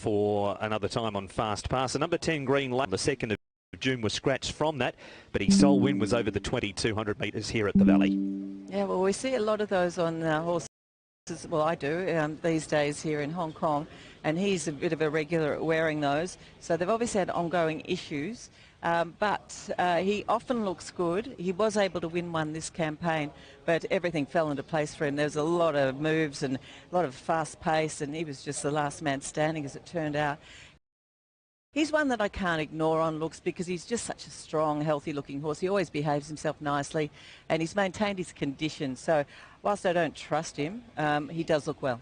for another time on Fast Pass. The number 10 Green Lane, the 2nd of June, was scratched from that, but his sole win was over the 2,200 metres here at the Valley. Yeah, well, we see a lot of those on horses. Well, I do these days here in Hong Kong, and he's a bit of a regular at wearing those. So they've obviously had ongoing issues, but he often looks good. He was able to win one this campaign, but everything fell into place for him. There was a lot of moves and a lot of fast pace, and he was just the last man standing, as it turned out. He's one that I can't ignore on looks because he's just such a strong, healthy-looking horse. He always behaves himself nicely, and he's maintained his condition. So whilst I don't trust him, he does look well.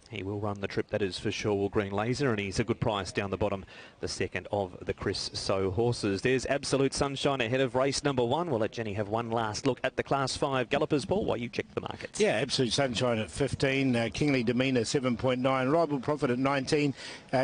He will run the trip, that is for sure, Green Laser, and he's a good price down the bottom, the 2nd of the Chris So horses. There's Absolute Sunshine ahead of race number 1. We'll let Jenny have one last look at the Class 5 Gallopers, Paul, while you check the markets. Yeah, Absolute Sunshine at 15, Kingly Demeanor 7.9, Rival Profit at 19,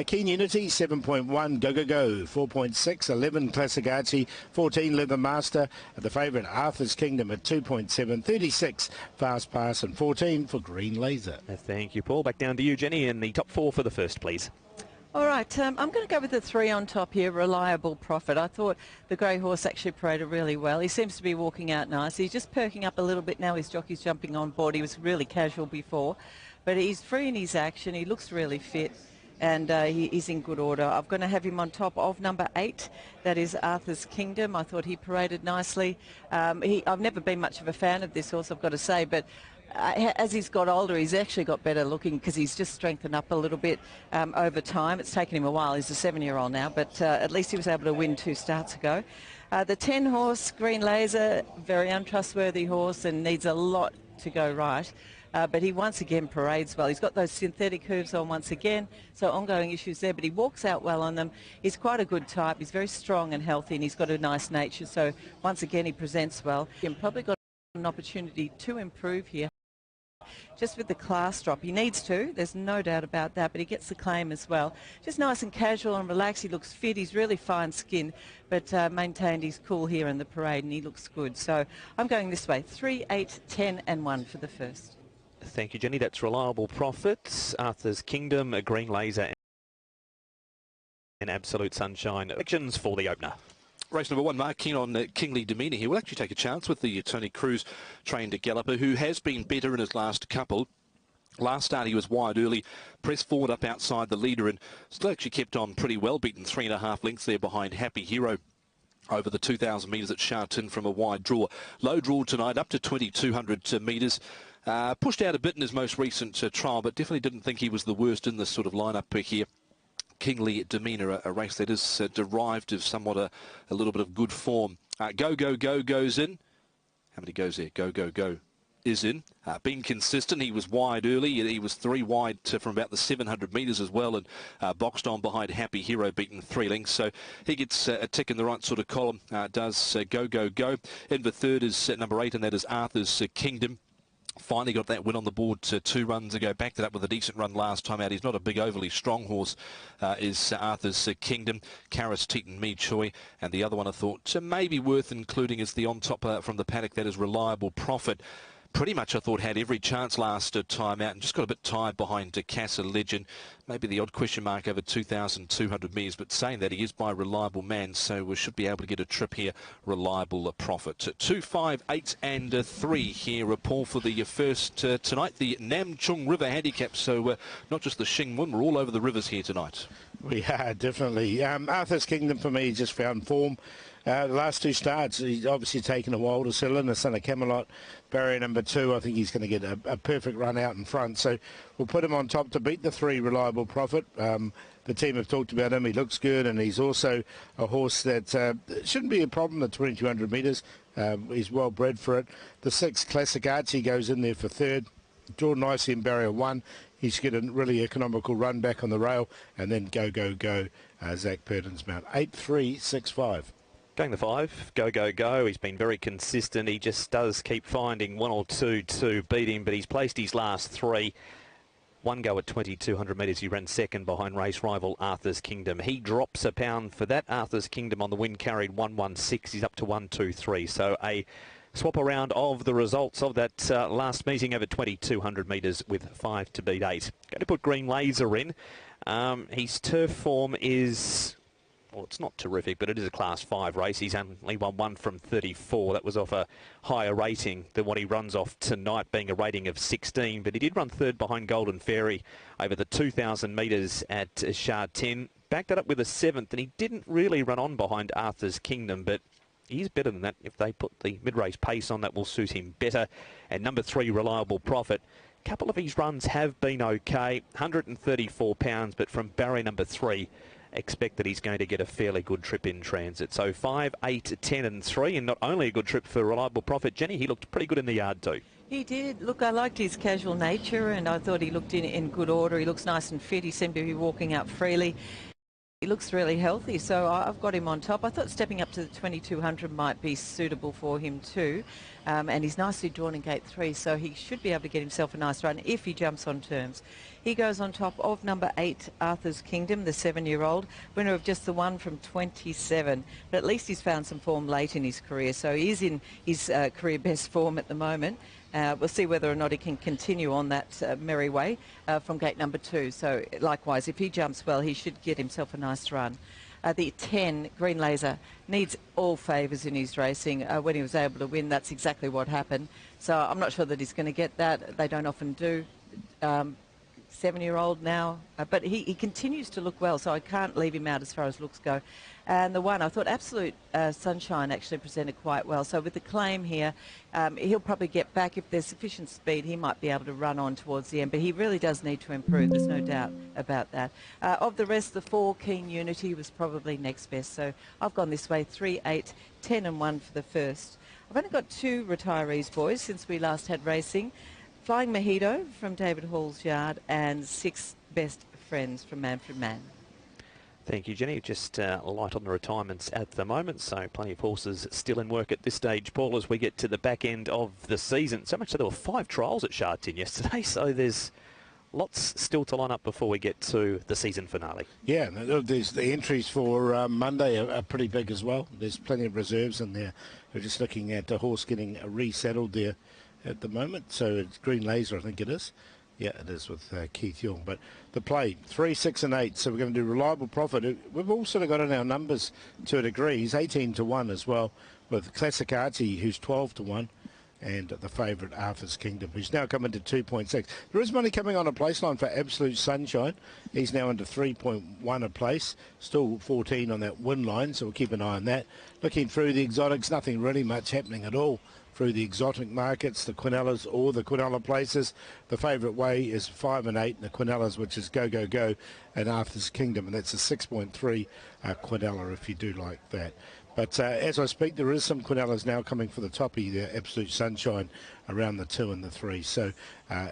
Keen Unity 7.1, Go Go Go 4.6, 11 Classic Archie, 14 Leather Master, the favourite Arthur's Kingdom at 2.7, 36 Fast Pass, and 14 for Green Laser. Thank you, Paul. Back down to you, Jenny, in the top 4 for the first, please. All right, I'm going to go with the 3 on top here, Reliable Profit. I thought the grey horse actually paraded really well. He seems to be walking out nice. He's just perking up a little bit now. His jockey's jumping on board. He was really casual before, but he's free in his action. He looks really fit, and he's in good order. I'm going to have him on top of number 8. That is Arthur's Kingdom. I thought he paraded nicely. I've never been much of a fan of this horse, I've got to say, but as he's got older, he's actually got better looking because he's just strengthened up a little bit over time. It's taken him a while. He's a 7-year-old now, but at least he was able to win 2 starts ago. The 10 horse, Green Laser, very untrustworthy horse and needs a lot to go right. But he once again parades well. He's got those synthetic hooves on once again, so ongoing issues there, but he walks out well on them. He's quite a good type. He's very strong and healthy, and he's got a nice nature, so once again he presents well. He's probably got an opportunity to improve here. Just with the class drop, he needs to, there's no doubt about that, but he gets the claim as well. Just nice and casual and relaxed. He looks fit. He's really fine skinned, but maintained his cool here in the parade, and he looks good. So I'm going this way, 3, 8, 10 and 1 for the first. Thank you, Jenny. That's Reliable Profits, Arthur's Kingdom, a Green Laser and Absolute Sunshine. Actions for the opener. Race number 1, Mark, keen on Kingly Demeanor here. We'll actually take a chance with the Tony Cruz trained galloper, who has been better in his last couple. Last start he was wide early, pressed forward up outside the leader, and still actually kept on pretty well, beaten 3.5 lengths there behind Happy Hero over the 2,000 metres at Sha Tin from a wide draw. Low draw tonight, up to 2,200 metres. Pushed out a bit in his most recent trial, but definitely didn't think he was the worst in this sort of lineup here. Kingly Demeanor, a race that is derived of somewhat a little bit of good form. Go, Go, Go goes in. How many goes there? Go, Go, Go is in. Been consistent. He was wide early. He was 3 wide from about the 700 metres as well, and boxed on behind Happy Hero, beaten 3 lengths. So he gets a tick in the right sort of column. Does Go, Go, Go. In the third is number 8, and that is Arthur's Kingdom. Finally got that win on the board 2 runs ago. Backed it up with a decent run last time out. He's not a big, overly strong horse, is Arthur's Kingdom. Karis Teton Me Choi. And the other one I thought maybe worth including is the on top from the paddock, that is Reliable Profit. Pretty much I thought had every chance last time out, and just got a bit tired behind Casa Legend. Maybe the odd question mark over 2,200 metres, but saying that, he is by Reliable Man, so we should be able to get a trip here. Reliable Profit. 2, 5, 8 and 3 here, Paul, for the first tonight. The Nam Chung River Handicap, so not just the Shing Mun, we're all over the rivers here tonight. We are, definitely. Arthur's Kingdom for me just found form. The last 2 starts, he's obviously taken a while to settle in. The son of Camelot, barrier number 2, I think he's going to get a perfect run out in front. So we'll put him on top to beat the 3 Reliable Profit. The team have talked about him. He looks good, and he's also a horse that shouldn't be a problem at 2,200 metres. He's well bred for it. The 6 Classic Archie goes in there for 3rd. Drawn nicely in barrier 1. He should get a really economical run back on the rail, and then Go, Go, Go, Zach Purden's mount. 8, 3, 6, 5. Going the 5, Go, Go, Go. He's been very consistent. He just does keep finding 1 or 2 to beat him, but he's placed his last 3. 1 go at 2,200 metres. He ran 2nd behind race rival Arthur's Kingdom. He drops a pound for that. Arthur's Kingdom on the win carried 116. He's up to 123. So a swap around of the results of that last meeting over 2,200 metres with 5 to beat 8. Going to put Green Laser in. His turf form is... well, it's not terrific, but it is a Class 5 race. He's only won 1 from 34. That was off a higher rating than what he runs off tonight, being a rating of 16. But he did run third behind Golden Fairy over the 2,000 metres at Shard 10. Backed that up with a 7th, and he didn't really run on behind Arthur's Kingdom, but he's better than that. If they put the mid-race pace on, that will suit him better. And number 3, Reliable Profit. A couple of his runs have been okay, £134, but from barrier number 3, expect that he's going to get a fairly good trip in transit. So 5, 8, 10 and 3, and not only a good trip for Reliable Profit, Jenny, he looked pretty good in the yard too. He did. Look, I liked his casual nature, and I thought he looked in good order. He looks nice and fit. He seemed to be walking out freely. He looks really healthy, so I've got him on top. I thought stepping up to the 2,200 might be suitable for him too. And he's nicely drawn in gate 3, so he should be able to get himself a nice run if he jumps on terms. He goes on top of number 8, Arthur's Kingdom, the 7-year-old, winner of just the 1 from 27. But at least he's found some form late in his career, so he is in his career best form at the moment. We'll see whether or not he can continue on that merry way from gate number 2. So likewise, if he jumps well, he should get himself a nice run. The 10, Green Laser, needs all favours in his racing. When he was able to win, that's exactly what happened. So I'm not sure that he's going to get that. They don't often do. 7-year-old now, but he continues to look well, so I can't leave him out as far as looks go. And the 1, I thought Absolute Sunshine actually presented quite well. So with the claim here, he'll probably get back. If there's sufficient speed, he might be able to run on towards the end, but he really does need to improve. There's no doubt about that. Of the rest, the 4, Keen Unity, was probably next best. So I've gone this way, 3, 8, 10 and 1 for the first. I've only got 2 retirees, boys, since we last had racing. Flying Mojito from David Hall's yard, and 6 Best Friends from Manfred Mann. Thank you, Jenny. Just light on the retirements at the moment, so plenty of horses still in work at this stage, Paul, as we get to the back end of the season. So much so there were 5 trials at Shard 10 yesterday, so there's lots still to line up before we get to the season finale. Yeah, there's the entries for Monday are pretty big as well. There's plenty of reserves in there. We're just looking at the horse getting resettled there at the moment. So it's Green Laser, I think it is. Yeah, it is with Keith Young. But the play, 3, 6 and 8. So we're going to do Reliable Profit. We've all sort of got in our numbers to a degree. He's 18 to 1 as well, with Classic Archie, who's 12 to 1. And the favourite, Arthur's Kingdom, who's now coming to 2.6. There is money coming on a place line for Absolute Sunshine. He's now into 3.1 a place. Still 14 on that win line, so we'll keep an eye on that. Looking through the exotics, nothing really much happening at all through the exotic markets, the Quinellas or the Quinella places. The favourite way is 5 and 8 in the Quinellas, which is Go, Go, Go and Arthur's Kingdom, and that's a 6.3 Quinella if you do like that. But as I speak, there is some Quinellas now coming for the toppy, the Absolute Sunshine, around the 2 and the 3. So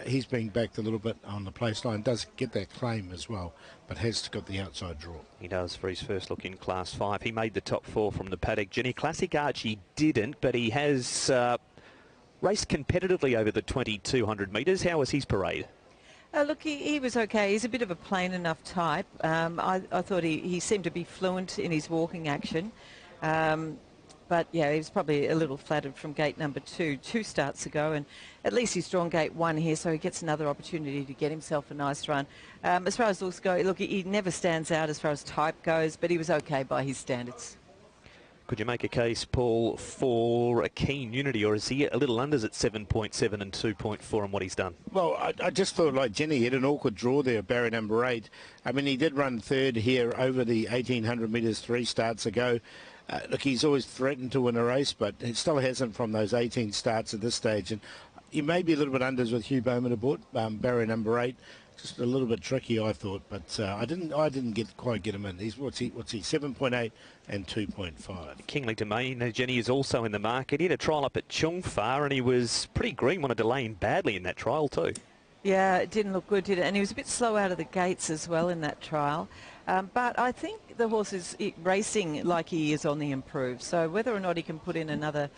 he's being backed a little bit on the place line. Does get that claim as well, but has got the outside draw. He does for his first look in Class 5. He made the top 4 from the paddock. Jenny, Classic Archie didn't, but he has raced competitively over the 2,200 metres. How was his parade? Look, he was okay. He's a bit of a plain enough type. I thought he seemed to be fluent in his walking action. But yeah, he was probably a little flattered from gate number 2 starts ago, and at least he's drawn gate 1 here, so he gets another opportunity to get himself a nice run. As far as looks go, look, he never stands out as far as type goes, but he was okay by his standards. Could you make a case, Paul, for a Keen Unity, or is he a little unders at 7.7 and 2.4 on what he's done? Well, I just thought, like Jenny, he had an awkward draw there, barrier number 8. I mean, he did run third here over the 1,800 metres 3 starts ago. Look, he's always threatened to win a race, but it still hasn't from those 18 starts at this stage. And he may be a little bit unders with Hugh Bowman aboard, barrier number 8. Just a little bit tricky, I thought, but I didn't quite get him in. What's he 7.8 and 2.5. Kingly Domain, Jenny, is also in the market. He had a trial up at Chungfar, and he was pretty green, wanted to lay in badly in that trial too. Yeah, it didn't look good, did it? And he was a bit slow out of the gates as well in that trial. But I think the horse is racing like he is on the improve. So whether or not he can put in another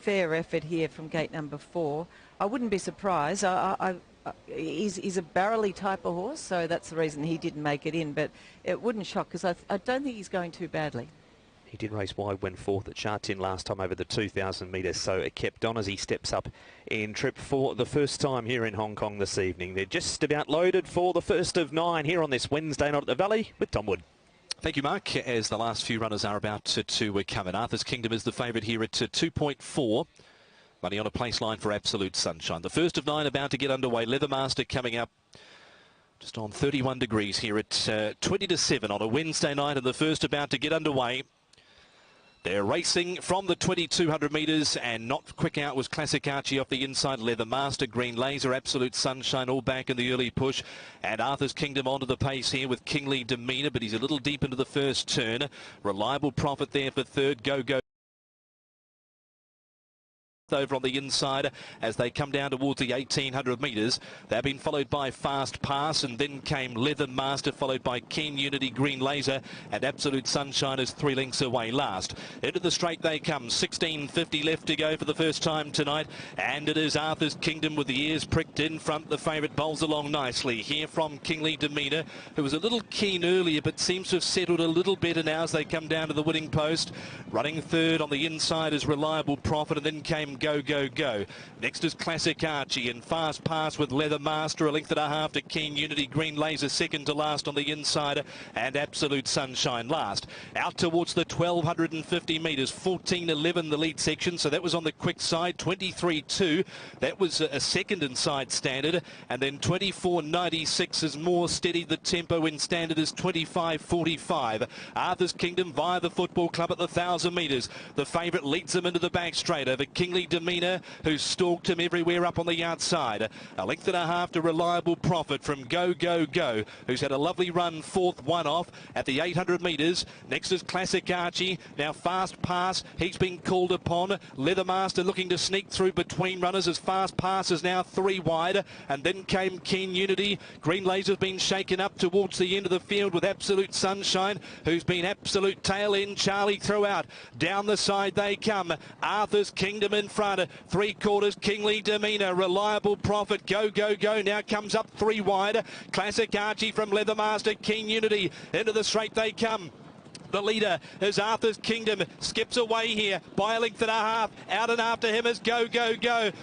fair effort here from gate number 4, I wouldn't be surprised. He's a barrelly type of horse, so that's the reason he didn't make it in. But it wouldn't shock, because I don't think he's going too badly. He did race wide, went fourth at Sha Tin last time over the 2,000 metres, so it kept on as he steps up in trip for the first time here in Hong Kong this evening. They're just about loaded for the first of 9 here on this Wednesday night at the Valley with Tom Wood. Thank you, Mark. As the last few runners are about to come in, Arthur's Kingdom is the favourite here at 2.4. Money on a place line for Absolute Sunshine. The first of 9 about to get underway. Leathermaster coming up just on 31 degrees here at 20 to 7 on a Wednesday night, and the first about to get underway. They're racing from the 2,200 metres, and not quick out was Classic Archie off the inside. Leathermaster, Green Laser, Absolute Sunshine all back in the early push, and Arthur's Kingdom onto the pace here with Kingly Demeanour, but he's a little deep into the first turn. Reliable Profit there for third. Go over on the inside as they come down towards the 1,800 metres. They've been followed by Fast Pass, and then came Leathermaster, followed by Keen Unity, Green Laser, and Absolute Sunshine is 3 lengths away last. Into the straight they come. 16.50 left to go for the first time tonight, and it is Arthur's Kingdom with the ears pricked in front. The favourite bowls along nicely here from Kingly Demeanour, who was a little keen earlier but seems to have settled a little better now as they come down to the winning post. Running third on the inside is Reliable Profit, and then came Go. Next is Classic Archie, and Fast Pass with Leathermaster, a length and a half to Keen Unity, Green Laser second to last on the inside, and Absolute Sunshine last. Out towards the 1,250 metres, 14.11 the lead section, so that was on the quick side. 23.2, that was a second inside standard, and then 24.96 is more steady. The tempo in standard is 25.45. Arthur's Kingdom via the Football Club at the 1,000 metres. The favourite leads them into the back straight over Kingly Demeanour, who stalked him everywhere up on the outside. A length and a half to Reliable Profit from Go, who's had a lovely run, fourth one off at the 800 metres. Next is Classic Archie. Now Fast Pass, he's been called upon. Leathermaster looking to sneak through between runners as Fast Pass is now 3 wide. And then came Keen Unity. Green Laser's been shaken up towards the end of the field with Absolute Sunshine, who's been absolute tail end. Charlie throughout. Down the side they come. Arthur's Kingdom in front. 3/4 Kingly Demeanour, Reliable Profit, Go. Now comes up 3 wide. Classic Archie from Leathermaster, Keen Unity. Into the straight they come. The leader is Arthur's Kingdom, skips away here by a length and a half. Out and after him is Go.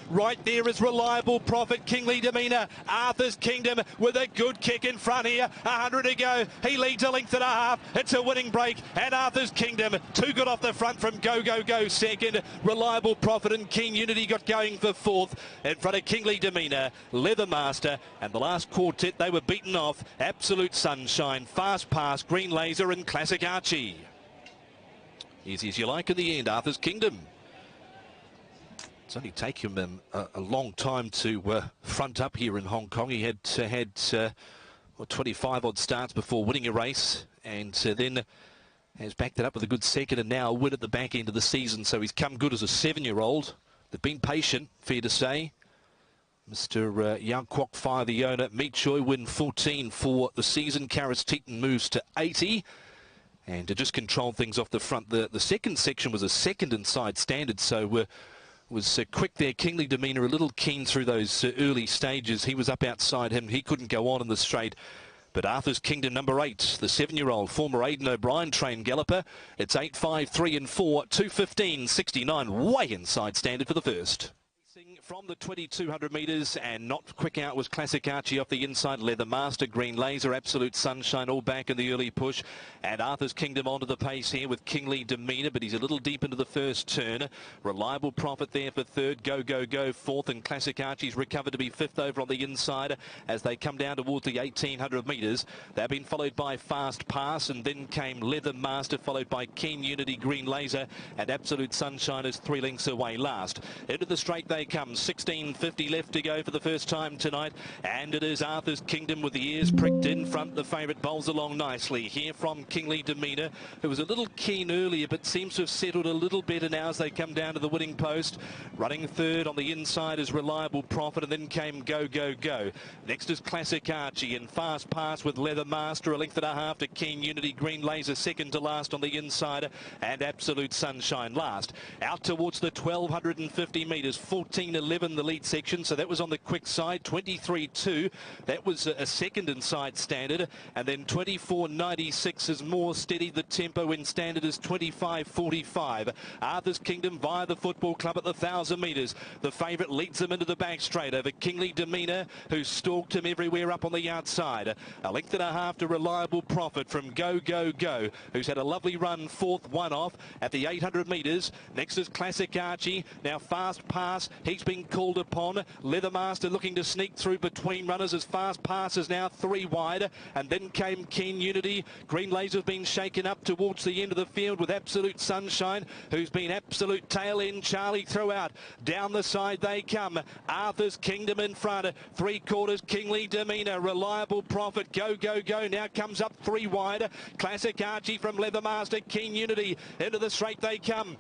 Right there is Reliable Profit, Kingly Demeanour. Arthur's Kingdom with a good kick in front here. 100 to go. He leads a length and a half. It's a winning break, and Arthur's Kingdom too good off the front from Go second. Reliable Profit and Keen Unity got going for fourth in front of Kingly Demeanour, Leathermaster, and the last quartet they were beaten off. Absolute Sunshine, Fast Pass, Green Laser and Classic Archie. Easy as you like in the end, Arthur's Kingdom. It's only taken him a long time to front up here in Hong Kong. He had 25 odd starts before winning a race, and then has backed it up with a good second, and now a win at the back end of the season. So he's come good as a 7-year-old. They've been patient, fair to say. Mr. Yang Kwok Fire, the owner. Meet Choi win 14 for the season. Karis Teaton moves to 80. And to just control things off the front. The second section was a second inside standard, so was quick there. Kingly Demeanour a little keen through those early stages. He was up outside him. He couldn't go on in the straight. But Arthur's Kingdom, number 8, the 7-year-old, former Aidan O'Brien trained galloper. It's 8, 5, 3 and 4, 2:15.69, way inside standard for the first. From the 2,200 metres, and not quick out was Classic Archie off the inside. Leathermaster, Green Laser, Absolute Sunshine all back in the early push, and Arthur's Kingdom onto the pace here with Kingly Demeanour, but he's a little deep into the first turn. Reliable Profit there for third. Go fourth, and Classic Archie's recovered to be fifth over on the inside as they come down towards the 1,800 metres. They've been followed by Fast Pass, and then came Leathermaster, followed by Keen Unity, Green Laser, and Absolute Sunshine is 3 lengths away last. Into the straight they come. 16.50 left to go for the first time tonight, and it is Arthur's Kingdom with the ears pricked in front. The favourite bowls along nicely here from Kingly Demeanour, who was a little keen earlier but seems to have settled a little better now as they come down to the winning post. Running third on the inside is Reliable Profit, and then came Go. Next is Classic Archie, and Fast Pass with Leathermaster, a length and a half to Keen Unity, Green Laser second to last on the inside, and Absolute Sunshine last. Out towards the 1,250 metres, 14.11 23.11 the lead section, so that was on the quick side. 23.2, that was a second inside standard, and then 24.96 is more steady. The tempo in standard is 25.45. Arthur's Kingdom via the Football Club at the 1,000 metres. The favourite leads him into the back straight over Kingly Demeanour, who stalked him everywhere up on the outside. A length and a half to Reliable Profit from Go Go Go, who's had a lovely run, fourth one off at the 800 metres. Next is Classic Archie. Now Fast Pass, he's been called upon. Leathermaster looking to sneak through between runners as Fast Pass is now 3 wide. And then came Keen Unity. Green Laser's been shaken up towards the end of the field with Absolute Sunshine, who's been absolute tail end. Charlie throughout. Down the side they come. Arthur's Kingdom in front. 3/4 Kingly Demeanour. Reliable Profit. Go Go Go now comes up 3 wide. Classic Archie from Leathermaster. Keen Unity into the straight they come.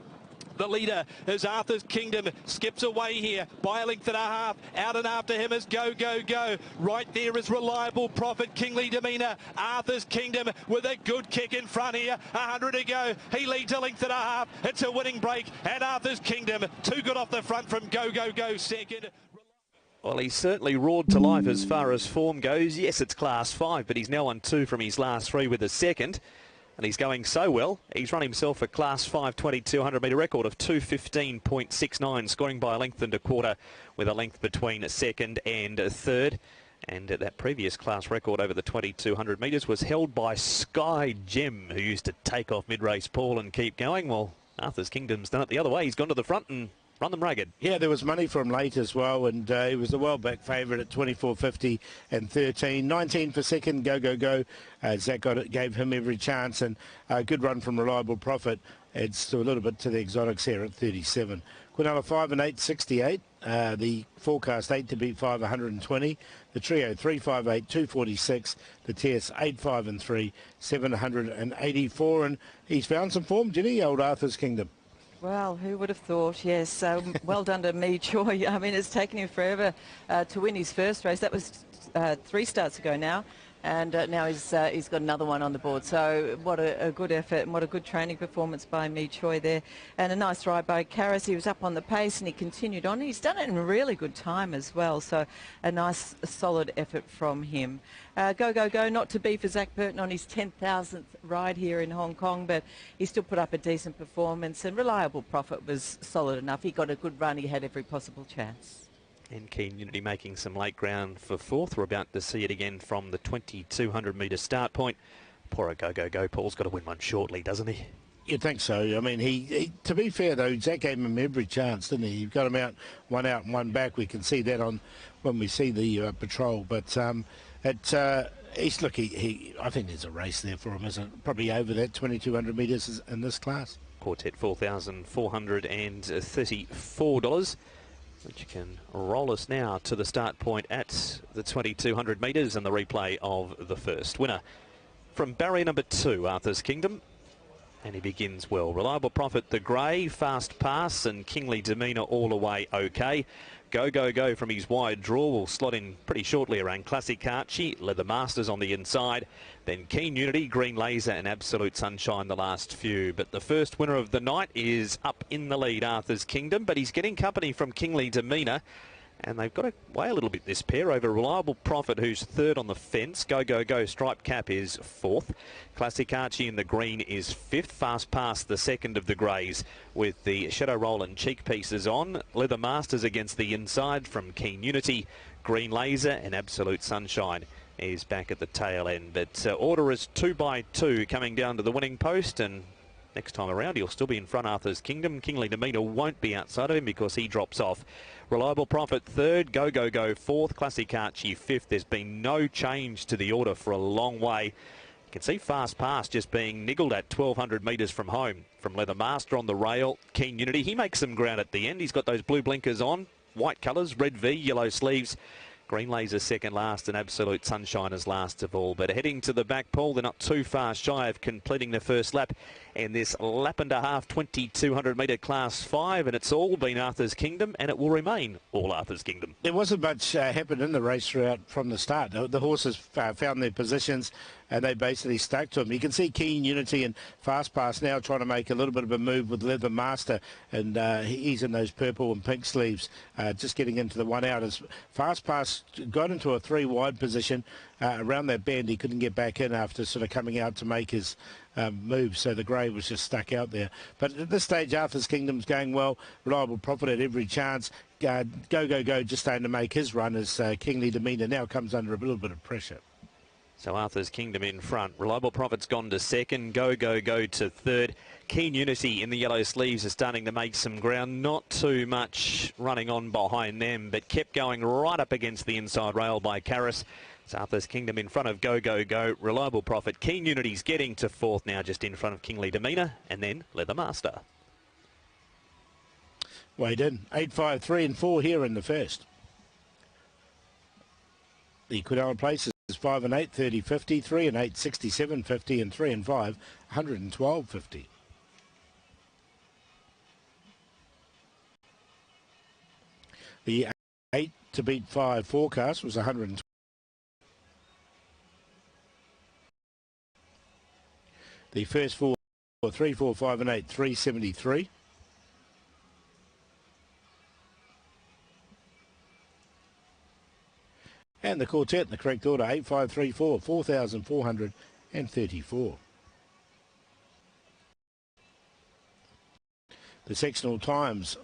The leader is Arthur's Kingdom, skips away here by a length and a half. Out and after him is Go Go Go. Right there is Reliable Profit, Kingly Demeanour. Arthur's Kingdom with a good kick in front here. 100 to go. He leads a length and a half. It's a winning break. And Arthur's Kingdom, too good off the front from Go Go Go second. Well, he's certainly roared to life as far as form goes. Yes, it's Class 5, but he's now on 2 from his last 3 with a second. And he's going so well, he's run himself a Class 5 2,200 metre record of 2:15.69, scoring by a length and a quarter with a length between second and third. And that previous class record over the 2,200 metres was held by Sky Gem, who used to take off mid-race Paul and keep going. Well, Arthur's Kingdom's done it the other way. He's gone to the front and run them ragged. Yeah, there was money for him late as well, and he was the well-back favourite at 24.50 and 13. 19 for second, Go Go Go. Zach gave him every chance, and a good run from Reliable Profit. Adds to a little bit to the exotics here at 37. Quinella 5 and 8, 68. The forecast 8 to beat 5, 120. The trio 3, 5, 8, 246. The TS 8, 5 and 3, 784. And he's found some form, didn't he, old Arthur's Kingdom? Well, who would have thought? Yes, well done to Me Choi. I mean, it's taken him forever to win his first race. That was 3 starts ago now. And now he's got another one on the board. So what a good effort and what a good training performance by Me Choi there. And a nice ride by Karras. He was up on the pace and he continued on. He's done it in a really good time as well. So a nice, solid effort from him. Go, Go, Go, not to be for Zach Burton on his 10,000th ride here in Hong Kong, but he still put up a decent performance, and Reliable Profit was solid enough. He got a good run. He had every possible chance. And Keen Unity making some late ground for fourth. We're about to see it again from the 2,200 metre start point. Poor Go Go Go. Paul's got to win one shortly, doesn't he? You'd think so. I mean, he to be fair though, Zach gave him every chance, didn't he? He got him out and one back. We can see that on when we see the patrol. But look, I think there's a race there for him, isn't it? Probably over that 2,200 metres in this class. Quartet $4,434. Which can roll us now to the start point at the 2,200 metres and the replay of the first. Winner from barrier number 2, Arthur's Kingdom. And he begins well. Reliable Profit, the grey, Fast Pass and Kingly Demeanour all away okay. Go Go Go from his wide draw will slot in pretty shortly around Classic Archie. Leathermasters on the inside. Then Keen Unity, Green Laser and Absolute Sunshine the last few. But the first winner of the night is up in the lead, Arthur's Kingdom. But he's getting company from Kingly Demeanour. And they've got to weigh a little bit, this pair, over Reliable Profit, who's third on the fence. Go Go Go Striped Cap is fourth. Classic Archie in the green is fifth. Fast Pass the second of the greys with the Shadow Roll and cheek pieces on. Leather Masters against the inside from Keen Unity. Green Laser and Absolute Sunshine is back at the tail end. But order is 2 by 2 coming down to the winning post, and next time around he'll still be in front, Arthur's Kingdom. Kingly Demeanour won't be outside of him because he drops off. Reliable Profit third, Go Go Go fourth, Classic Archie fifth. There's been no change to the order for a long way. You can see Fast Pass just being niggled at 1,200 metres from home. From Leathermaster on the rail, Keen Unity, he makes some ground at the end. He's got those blue blinkers on, white colours, red V, yellow sleeves. Green Laser second last and Absolute Sunshine is last of all. But heading to the back, Paul, they're not too far shy of completing the first lap in this lap and a half 2,200 metre Class 5, and it's all been Arthur's Kingdom, and it will remain all Arthur's Kingdom. There wasn't much happened in the race throughout from the start. The horses found their positions. and they basically stuck to him. You can see Keen Unity and Fast Pass now trying to make a little bit of a move with Leather Master, and he's in those purple and pink sleeves, just getting into the one out. As Fast Pass got into a 3 wide position around that bend, he couldn't get back in after sort of coming out to make his move, so the grey was just stuck out there. But at this stage, Arthur's Kingdom's going well. Reliable Profit at every chance. Go, just starting to make his run as Kingly Demeanor now comes under a little bit of pressure. So Arthur's Kingdom in front. Reliable Profit's gone to second. Go to third. Keen Unity in the yellow sleeves are starting to make some ground. Not too much running on behind them, but kept going right up against the inside rail by Karras. It's Arthur's Kingdom in front of Go. Reliable Profit. Keen Unity's getting to fourth now, just in front of Kingly Demeanor, and then Leather Master. Weighed in. 8, 5, 3 and 4 here in the first. The equivalent places 5 and 8, 30.50, 3 and 8, 67.50, and 3 and 5, 112.50. The 8 to beat 5 forecast was 120. The first 4, 3, 4, 5 and 8, 373. And the quartet in the correct order, 8534, 4,434. The sectional times,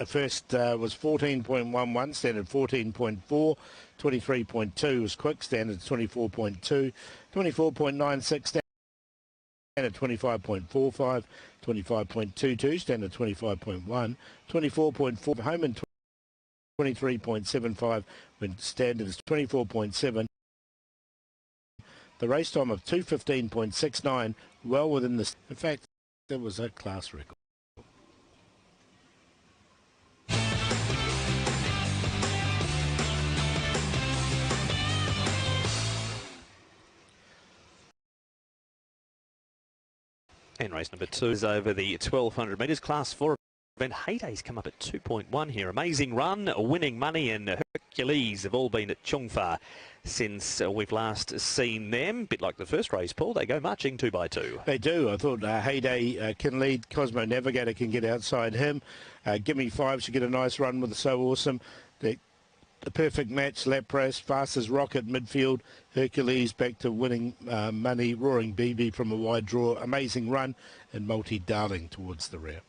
first was 14.11, standard 14.4, 23.2 was quick, standard 24.2, 24.96, standard 25.45, 25.22, standard 25.1, 24.4 home and 23.75 when standard is 24.7. The race time of 2:15.69, well within the... In fact, that was a class record. And race number 2 is over the 1,200 metres, class 4. Event Hayday's come up at 2.1 here. Amazing run, winning money, and Hercules have all been at Chongfa since we've last seen them. Bit like the first race, Paul, they go marching 2 by 2. They do. I thought Hayday can lead. Cosmo Navigator can get outside him. Gimme 5 should get a nice run with the So Awesome. The perfect match, Lapras, fastest rocket midfield, Hercules back to winning money, Roaring BB from a wide draw, amazing run, and Multi Darling towards the rear.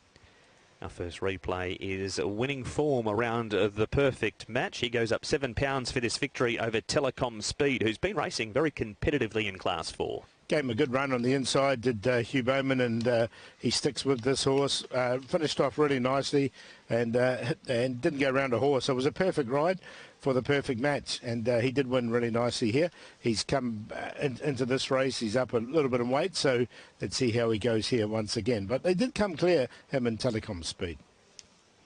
Our first replay is winning form around the perfect match. He goes up £7 for this victory over Telecom Speed, who's been racing very competitively in Class 4. Gave him a good run on the inside, did Hugh Bowman, and he sticks with this horse. Finished off really nicely and didn't go around a horse. So it was a perfect ride for the perfect match, and he did win really nicely here. He's come into this race. He's up a little bit in weight, so let's see how he goes here once again. But they did come clear, him and Telecom Speed.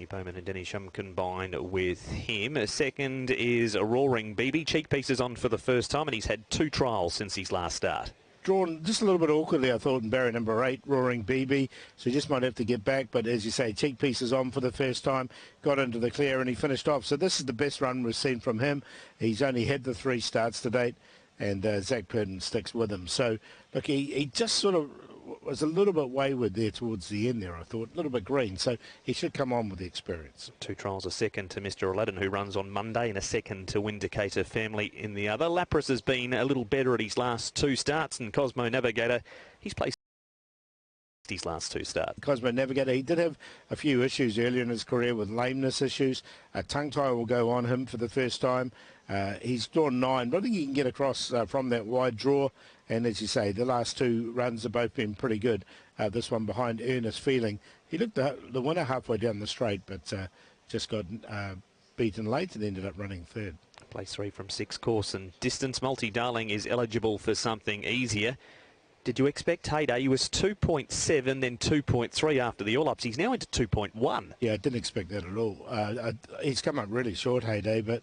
Bowman and Denny Shum combined with him. Second is a Roaring BB. Cheek pieces on for the first time, and he's had 2 trials since his last start. Drawn just a little bit awkwardly, I thought, in barrier number 8, Roaring BB. So he just might have to get back. But as you say, cheek pieces on for the first time, got into the clear and he finished off. So this is the best run we've seen from him. He's only had the 3 starts to date, and Zach Purden sticks with him. So, look, he just sort of was a little bit wayward there towards the end there, I thought. A little bit green. So he should come on with the experience. 2 trials, a second to Mr. Aladdin, who runs on Monday, and a second to Windicator Family in the other. Lapras has been a little better at his last 2 starts, and Cosmo Navigator, he's placed his last 2 starts. Cosmo Navigator, he did have a few issues earlier in his career with lameness issues. A tongue tie will go on him for the first time. He's drawn 9, but I think he can get across from that wide draw. And as you say, the last 2 runs have both been pretty good. This one behind Earnest Feeling. He looked the winner halfway down the straight, but just got beaten late and ended up running 3rd. Place 3 from 6 course and distance. Multi Darling is eligible for something easier. Did you expect Hayday? He was 2.7, then 2.3 after the All-Ups. He's now into 2.1. Yeah, I didn't expect that at all. He's come up really short, Hayday, but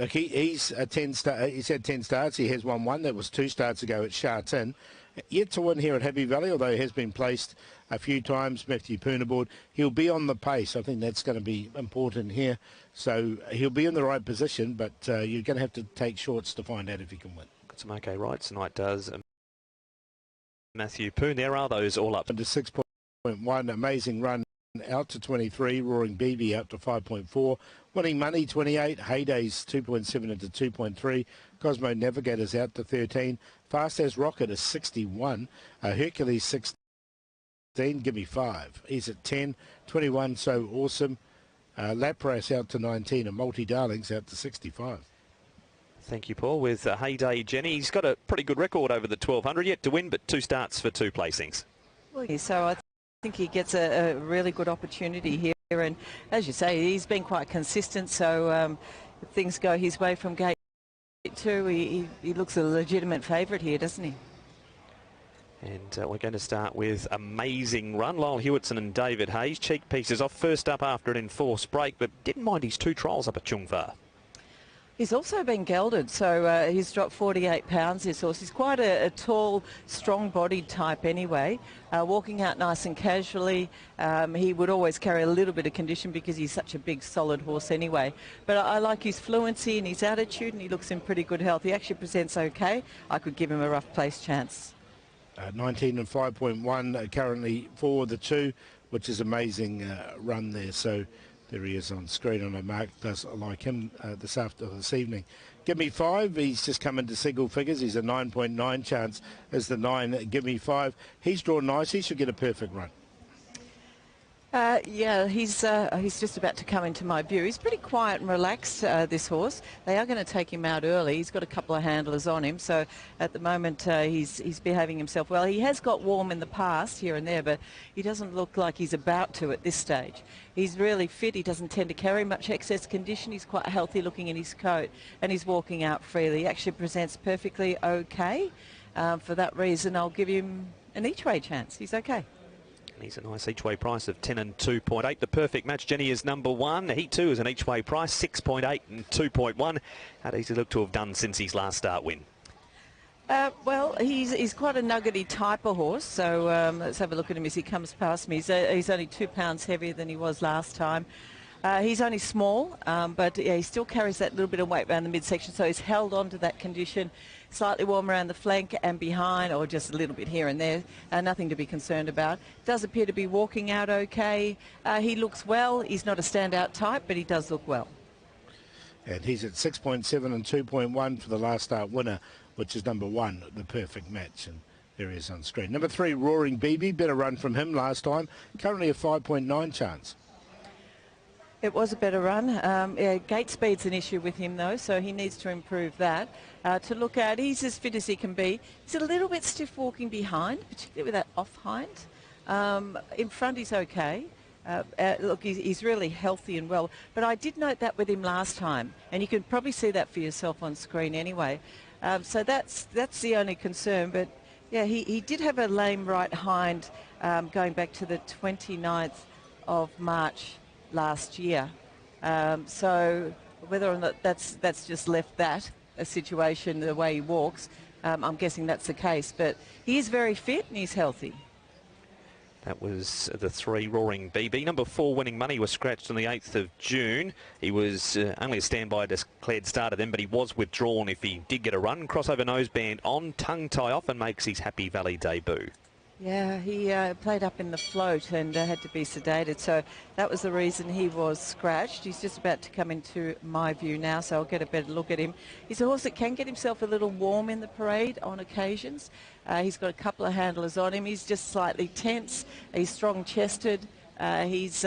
he's had 10 starts. He has won 1. That was 2 starts ago at Sha Tin. Yet to win here at Happy Valley, although he has been placed a few times. Matthew Poonaboard, he'll be on the pace. I think that's going to be important here. So he'll be in the right position, but you're going to have to take shorts to find out if he can win. Got some okay rides tonight, does Matthew Poon. There are those all up. Into 6.1, amazing run out to 23, Roaring BB out to 5.4, Winning Money 28, Heydays 2.7 into 2.3, Cosmo Navigator's out to 13, Fast as Rocket is 61, Hercules 16, Give Me 5, he's at 10, 21, So Awesome, Lapras out to 19, and Multi Darlings out to 65. Thank you, Paul. With Heyday Jenny, he's got a pretty good record over the 1200, yet to win, but 2 starts for 2 placings. So I think he gets a really good opportunity here, and as you say, he's been quite consistent, so if things go his way from gate 2, he looks a legitimate favourite here, doesn't he? And we're going to start with Amazing Run. Lyle Hewitson and David Hayes. Cheek pieces off first up after an enforced break, but didn't mind his 2 trials up at Chungfa. He's also been gelded, so he's dropped 48 pounds, this horse. He's quite a tall, strong-bodied type anyway. Walking out nice and casually, he would always carry a little bit of condition because he's such a big, solid horse anyway. But I like his fluency and his attitude, and he looks in pretty good health. He actually presents okay. I could give him a rough place chance. 19 and 5.1 currently for the 2, which is amazing run there. So there he is on screen, and I Mark does like him this evening. Give Me 5, he's just come into single figures. He's a 9.9 chance as the 9. Give Me 5. He's drawn nice. He should get a perfect run. Yeah, he's just about to come into my view. He's pretty quiet and relaxed, this horse. They are going to take him out early. He's got a couple of handlers on him, so at the moment he's behaving himself well. He has got warm in the past here and there, but he doesn't look like he's about to at this stage. He's really fit. He doesn't tend to carry much excess condition. He's quite healthy looking in his coat, and he's walking out freely. He actually presents perfectly okay. For that reason, I'll give him an each-way chance. He's okay. He's a nice each-way price of 10 and 2.8. The perfect match, Jenny, is number 1. He too is an each-way price, 6.8 and 2.1. How does he look to have done since his last start win? Well, he's quite a nuggety type of horse, so let's have a look at him as he comes past me. He's only 2 pounds heavier than he was last time. He's only small, but yeah, he still carries that little bit of weight around the midsection, so he's held on to that condition. Slightly warm around the flank and behind, or just a little bit here and there. Nothing to be concerned about. Does appear to be walking out okay. He looks well. He's not a standout type, but he does look well. And he's at 6.7 and 2.1 for the last start winner, which is number 1, the perfect match. And there he is on screen. Number 3, Roaring BB. Better run from him last time. Currently a 5.9 chance. It was a better run. Yeah, gate speed's an issue with him, though, so he needs to improve that. To look at, he's as fit as he can be. He's a little bit stiff walking behind, particularly with that off hind. In front, he's okay. Look, he's really healthy and well. But I did note that with him last time, and you can probably see that for yourself on screen anyway. So that's the only concern. But, yeah, he did have a lame right hind going back to the 29th of March last year, so whether or not that's just left that a situation the way he walks, I'm guessing that's the case, but he is very fit and he's healthy. That was the 3, Roaring BB. Number 4, Winning Money, was scratched on the 8th of June. He was only a standby declared starter then, but he was withdrawn if he did get a run. Crossover noseband on, tongue tie off, and makes his Happy Valley debut. Yeah, he played up in the float and had to be sedated, so that was the reason he was scratched. He's just about to come into my view now, so I'll get a better look at him. He's a horse that can get himself a little warm in the parade on occasions. He's got a couple of handlers on him. He's just slightly tense. He's strong-chested. He's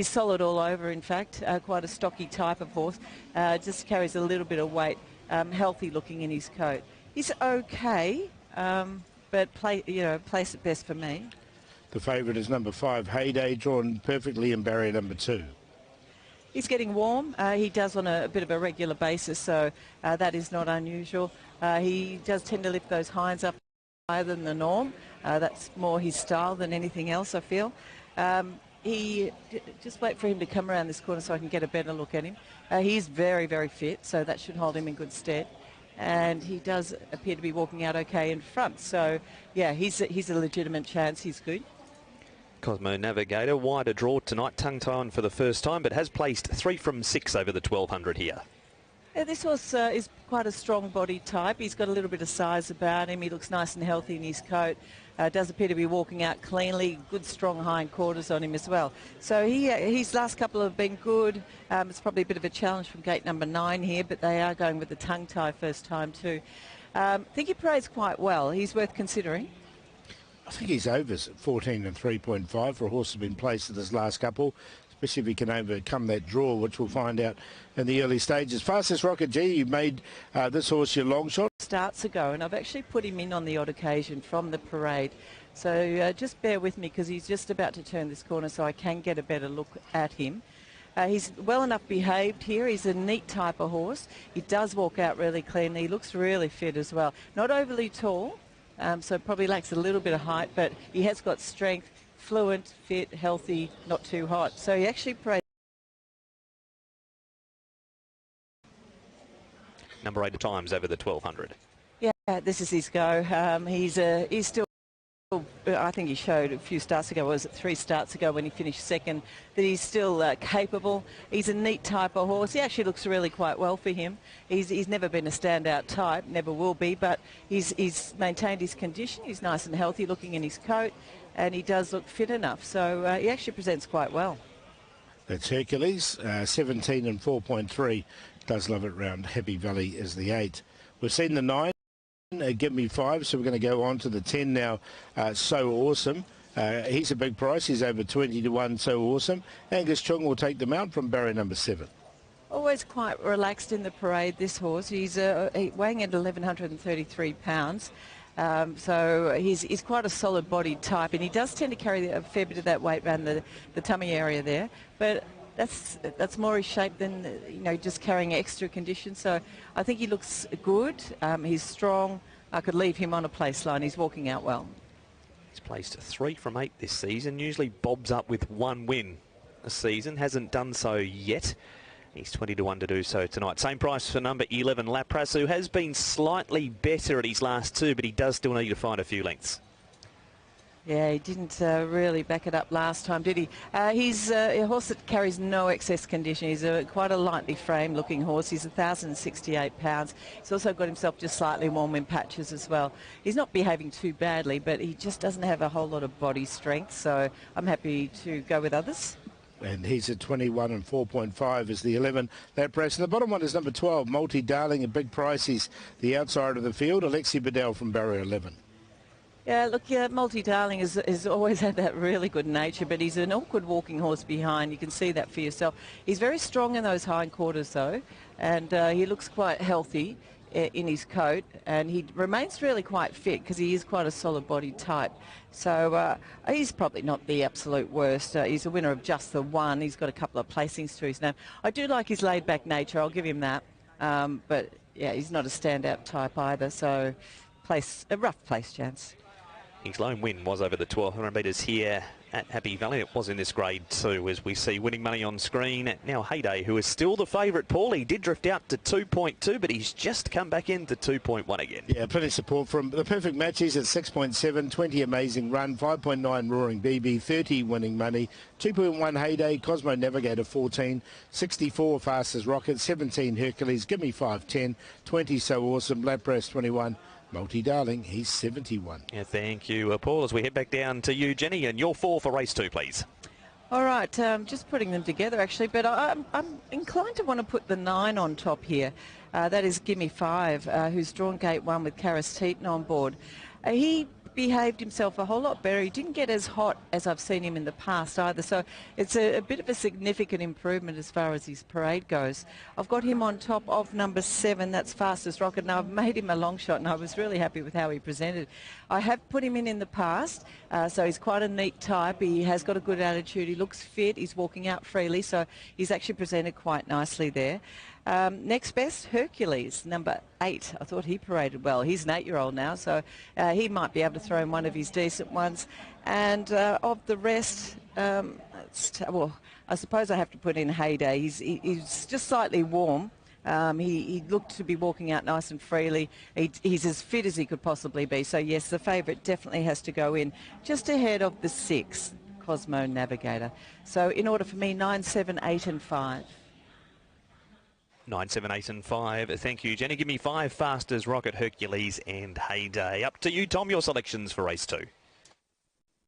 solid all over, in fact. Quite a stocky type of horse. Just carries a little bit of weight. Healthy looking in his coat. He's okay. But place it best for me. The favourite is number 5, Heyday, drawn perfectly in barrier number 2. He's getting warm. He does on a bit of a regular basis, so that is not unusual. He does tend to lift those hinds up higher than the norm. That's more his style than anything else, I feel. Just wait for him to come around this corner so I can get a better look at him. He's very, very fit, so that should hold him in good stead. And he does appear to be walking out okay in front. So, yeah, he's a legitimate chance. He's good. Cosmo Navigator, wider draw tonight, tongue tie on for the first time, but has placed 3 from 6 over the 1200 here. Yeah, this horse is quite a strong body type. He's got a little bit of size about him. He looks nice and healthy in his coat. Does appear to be walking out cleanly. Good strong hind quarters on him as well. So his last couple have been good. It's probably a bit of a challenge from gate number 9 here, but they are going with the tongue tie first time too. I think he parades quite well. He's worth considering. I think he's over 14 and 3.5 for a horse that's been placed at his last couple, especially if he can overcome that draw, which we'll find out in the early stages. Fastest Rocket G, you made this horse your long shot. Starts ago, and I've actually put him in on the odd occasion from the parade. So just bear with me because he's just about to turn this corner so I can get a better look at him. He's well enough behaved here. He's a neat type of horse. He does walk out really cleanly. He looks really fit as well. Not overly tall, so probably lacks a little bit of height, but he has got strength, fluent, fit, healthy, not too hot. So he actually parades. Number 8 times over the 1200. Yeah, this is his go. He's still, I think he showed a few starts ago, was it 3 starts ago when he finished second, that he's still capable. He's a neat type of horse. He actually looks really quite well for him. He's never been a standout type, never will be, but he's maintained his condition. He's nice and healthy looking in his coat, and he does look fit enough. So he actually presents quite well. That's Hercules, 17 and 4.3. Does love it round. Happy Valley is the 8. We've seen the 9. Give me 5, so we're going to go on to the 10 now. So Awesome. He's a big price. He's over 20 to 1. So Awesome. Angus Chung will take the mount from barrier number 7. Always quite relaxed in the parade, this horse. He's weighing at 1,133 pounds. So he's quite a solid bodied type, and he does tend to carry a fair bit of that weight around the tummy area there. But that's more his shape than, just carrying extra condition. So I think he looks good. He's strong. I could leave him on a place line. He's walking out well. He's placed 3 from 8 this season. Usually bobs up with 1 win a season. Hasn't done so yet. He's 20 to 1 to do so tonight. Same price for number 11, Lapras, who has been slightly better at his last 2, but he does still need to find a few lengths. Yeah, he didn't really back it up last time, did he? He's a horse that carries no excess condition. He's quite a lightly framed looking horse. He's 1,068 pounds. He's also got himself just slightly warm in patches as well. He's not behaving too badly, but he just doesn't have a whole lot of body strength, so I'm happy to go with others. And he's at 21 and 4.5 is the 11. That price. And the bottom one is number 12, Multi Darling, a big price. He's the outside of the field. Alexi Bedell from barrier 11. Yeah, look, Multi Darling has always had that really good nature, but he's an awkward walking horse behind. You can see that for yourself. He's very strong in those hindquarters, though, and he looks quite healthy in his coat, and he remains really quite fit because he is quite a solid body type. So he's probably not the absolute worst. He's a winner of just the 1. He's got a couple of placings to his name. I do like his laid-back nature. I'll give him that. But, yeah, he's not a standout type either, so a rough place chance. His lone win was over the 1,200 metres here at Happy Valley. It was in this grade 2, as we see winning money on screen. Now Heyday, who is still the favourite, Paul. He did drift out to 2.2, but he's just come back into 2.1 again. Yeah, plenty of support from the perfect match. He's at 6.7, 20 Amazing Run, 5.9 Roaring BB, 30 Winning Money, 2.1 Heyday, Cosmo Navigator 14, 64 Fastest Rocket, 17 Hercules, Give Me 5, 10, 20 So Awesome, Lapras 21. Multi Darling, he's 71. Yeah, thank you, Paul. As we head back down to you, Jenny, and your 4 for race 2, please. All right, just putting them together, actually, but I'm inclined to want to put the 9 on top here. That is Gimme 5, who's drawn gate 1 with Karis Teaton on board. He behaved himself a whole lot better. He didn't get as hot as I've seen him in the past either, so it's a bit of a significant improvement as far as his parade goes. I've got him on top of number 7, that's Fastest Rocket. Now, I've made him a long shot, and I was really happy with how he presented. I have put him in the past, so he's quite a neat type. He has got a good attitude. He looks fit. He's walking out freely, so he's actually presented quite nicely there. Next best, Hercules, number 8. I thought he paraded well. He's an 8-year-old now, so he might be able to throw in one of his decent ones. And of the rest, well, I suppose I have to put in Heyday. He's just slightly warm. He looked to be walking out nice and freely. He's as fit as he could possibly be. So, yes, the favourite definitely has to go in just ahead of the 6, Cosmo Navigator. So, in order for me, 9, 7, 8 and 5. 9, 7, 8 and 5. Thank you, Jenny. Give me 5 Fastest, Rocket, Hercules and Heyday. Up to you, Tom, your selections for race 2.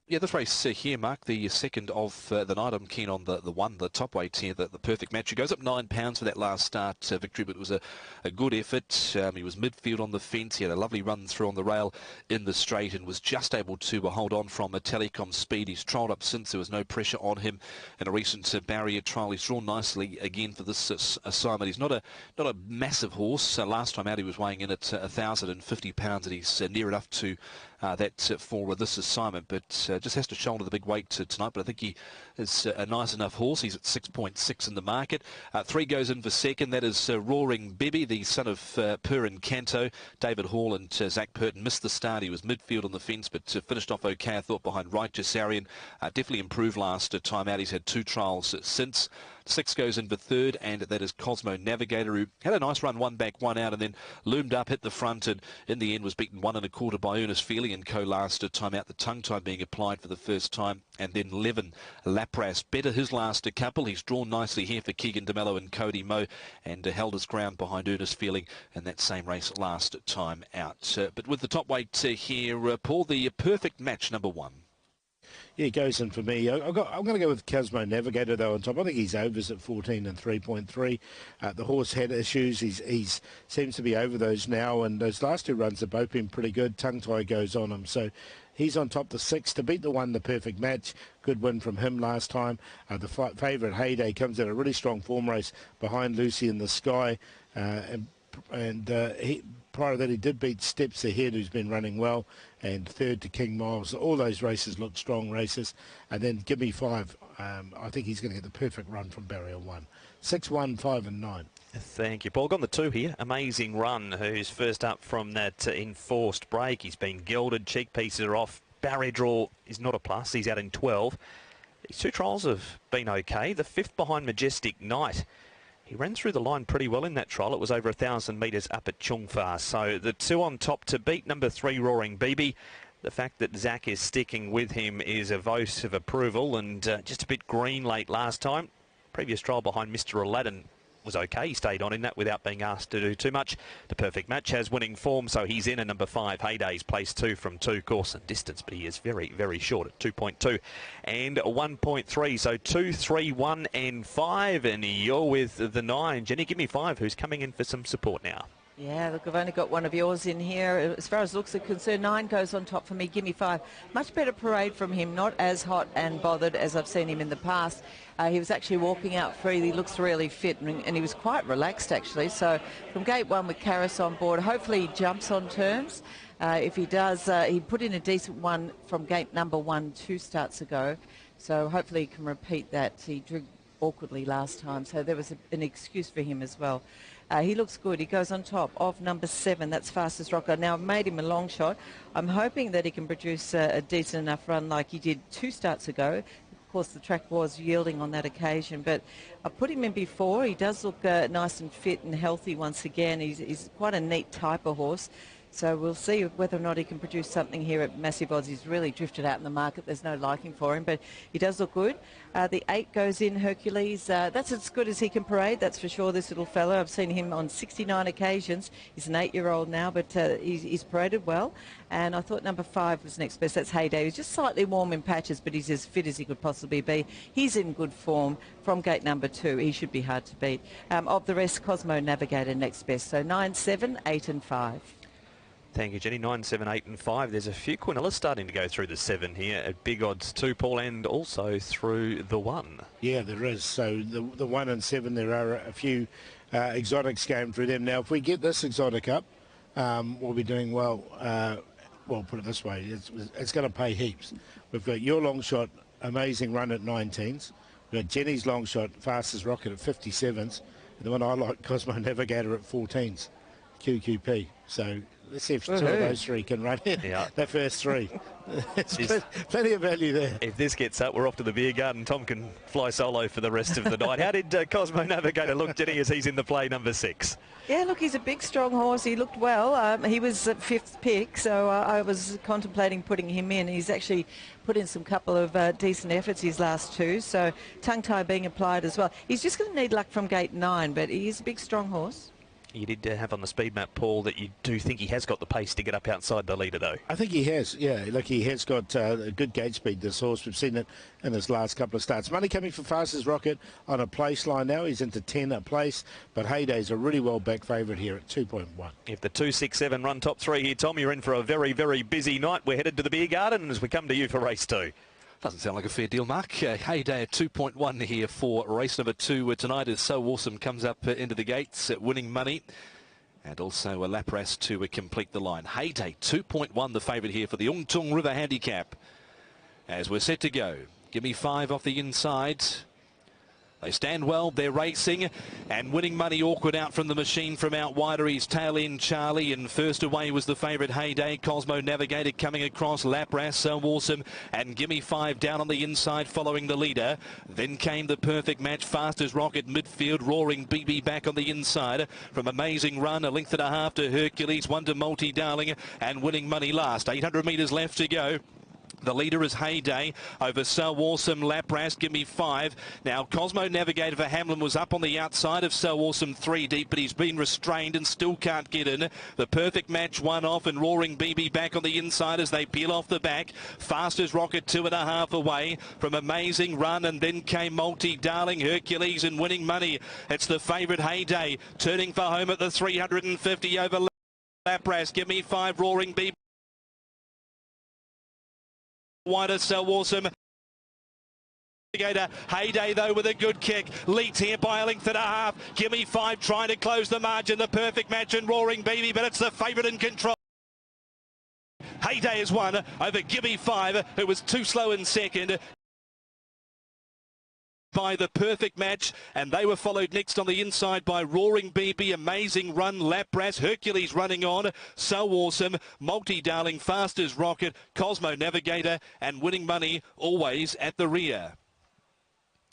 Yeah, this race here, Mark, the second of the night. I'm keen on the one, the top weight here, the perfect match. He goes up £9 for that last start victory, but it was a good effort. He was midfield on the fence. He had a lovely run through on the rail in the straight and was just able to hold on from a telecom speed. He's trialled up since. There was no pressure on him in a recent barrier trial. He's drawn nicely again for this assignment. He's not a massive horse. Last time out he was weighing in at £1,050, and he's near enough to that for this assignment, but just has to shoulder the big weight tonight. But I think he is a nice enough horse. He's at 6.6 in the market. 3 goes in for second. That is Roaring Bibby, the son of Per and Canto. David Hall and Zach Purton missed the start. He was midfield on the fence, but finished off okay, I thought, behind Righteous Arian. Definitely improved last time out. He's had 2 trials since. 6 goes in for third, and that is Cosmo Navigator, who had a nice run, 1 back, 1 out, and then loomed up, hit the front, and in the end was beaten 1 1/4 by Ernest Feely and co last time out. The tongue tie being applied for the first time, and then Levin Lapras better his last couple. He's drawn nicely here for Keegan DeMello and Cody Moe, and held his ground behind Ernest Feely in that same race last time out. But with the top weight here, Paul, the perfect match, number 1. Yeah, it goes in for me. I'm going to go with Cosmo Navigator, though, on top. I think he's overs at 14 and 3.3. The horse had issues. He's seems to be over those now, and those last 2 runs have both been pretty good. Tongue tie goes on him. So he's on top, the 6 to beat the 1, the perfect match. Good win from him last time. The favourite Heyday comes in a really strong form race behind Lucy in the Sky. Prior to that, he did beat Steps Ahead, who's been running well, and third to King Miles. All those races look strong races. And then give me 5. I think he's going to get the perfect run from barrier 1. 6, 1, 5 and 9. Thank you, Paul. Got on the 2 here. Amazing Run, who's first up from that enforced break. He's been gilded. Cheek pieces are off. Barrier draw is not a plus. He's out in 12. His 2 trials have been okay. The 5th behind Majestic Knight. He ran through the line pretty well in that trial. It was over 1,000 metres up at Chungfa. So the 2 on top to beat number 3, Roaring Bibi. The fact that Zach is sticking with him is a vote of approval, and just a bit green late last time. Previous trial behind Mr. Aladdin was okay. He stayed on in that without being asked to do too much. The perfect match has winning form, so he's in. And number 5, Heyday's place 2 from 2 course and distance, but he is very, very short at 2.2 and 1.3. So 2, 3, 1 and 5, and you're with the 9. Jenny, give me 5, who's coming in for some support now. Yeah, look, I've only got one of yours in here. As far as looks are concerned, 9 goes on top for me. Give me 5. Much better parade from him, not as hot and bothered as I've seen him in the past. He was actually walking out free. He looks really fit, and he was quite relaxed, actually. So from gate 1 with Karis on board, hopefully he jumps on terms. If he does, he put in a decent one from gate number 1 2 starts ago. So hopefully he can repeat that. He drew awkwardly last time, so there was an excuse for him as well. He looks good. He goes on top of number 7. That's Fastest Rocker. Now, I've made him a long shot. I'm hoping that he can produce a decent enough run like he did 2 starts ago. Of course, the track was yielding on that occasion, but I put him in before. He does look nice and fit and healthy once again. He's quite a neat type of horse. So we'll see whether or not he can produce something here at Massive Odds. He's really drifted out in the market. There's no liking for him, but he does look good. The 8 goes in, Hercules. That's as good as he can parade, that's for sure, this little fella. I've seen him on 69 occasions. He's an 8-year-old now, but he's paraded well. And I thought number 5 was next best. That's Heyday. He's just slightly warm in patches, but he's as fit as he could possibly be. He's in good form from gate number 2. He should be hard to beat. Of the rest, Cosmo Navigator next best. So 9, 7, 8 and 5. Thank you, Jenny. 9, 7, 8 and 5. There's a few Quinellas starting to go through the 7 here at big odds too, Paul, and also through the 1. Yeah, there is. So the 1 and 7, there are a few exotics going through them. Now, if we get this exotic up, we'll be doing well. Well, put it this way, it's going to pay heaps. We've got your long shot, amazing run at 19s. We've got Jenny's long shot, Fastest Rocket at 57s. And the one I like, Cosmo Navigator at 14s, QQP. So let's see if 2 of those 3 can run in. Yeah. The first 3. There's plenty of value there. If this gets up, we're off to the beer garden. Tom can fly solo for the rest of the night. How did Cosmo Navigator look, Jenny, as he's in the play number 6? Yeah, look, he's a big, strong horse. He looked well. He was at 5th pick, so I was contemplating putting him in. He's actually put in some couple of decent efforts his last two, so tongue-tie being applied as well. He's just going to need luck from gate 9, but he's a big, strong horse. You did have on the speed map, Paul, that you do think he has got the pace to get up outside the leader, though. I think he has, yeah. Look, he has got a good gate speed, this horse. We've seen it in his last couple of starts. Money coming for Fastest Rocket on a place line now. He's into 10 a place, but Hayday's a really well-backed favourite here at 2.1. If the 2-6-7 run top 3 here, Tom, you're in for a very, very busy night. We're headed to the beer garden as we come to you for race 2. Doesn't sound like a fair deal, Mark. Heyday at 2.1 here for race number 2 tonight as So Awesome comes up into the gates at winning money. And also a Lapras to complete the line. Heyday 2.1 the favourite here for the Ungtung River Handicap. As we're set to go. Give me 5 off the inside. They stand well, they're racing, and winning money awkward out from the machine from out wider. He's tail in Charlie, and first away was the favourite Heyday. Cosmo Navigator coming across, Lapras, So Awesome, and Gimme 5 down on the inside following the leader. Then came the perfect match, Fastest Rocket midfield, Roaring BB back on the inside. From Amazing Run, a length and a half to Hercules, 1 to Multi Darling, and winning money last. 800 metres left to go. The leader is Heyday over So Awesome, Lapras, Gimme 5. Now Cosmo Navigator for Hamlin was up on the outside of So Awesome 3 deep, but he's been restrained and still can't get in. The perfect match 1 off, and Roaring BB back on the inside as they peel off the back. Fastest Rocket 2.5 away from Amazing Run, and then came Multi Darling, Hercules, and winning money. It's the favourite Heyday turning for home at the 350 over Lapras, Gimme 5, Roaring BB. Wider, So Awesome. Heyday though with a good kick, leads here by a length and a half. Gimme 5 trying to close the margin, the perfect match and Roaring Baby, but it's the favourite in control. Heyday has won over Gimme 5, who was too slow in second. By the perfect match, and they were followed next on the inside by Roaring BB, Amazing Run, Lapras, Hercules running on, So Awesome, Multi Darling, Fastest Rocket, Cosmo Navigator, and winning money always at the rear.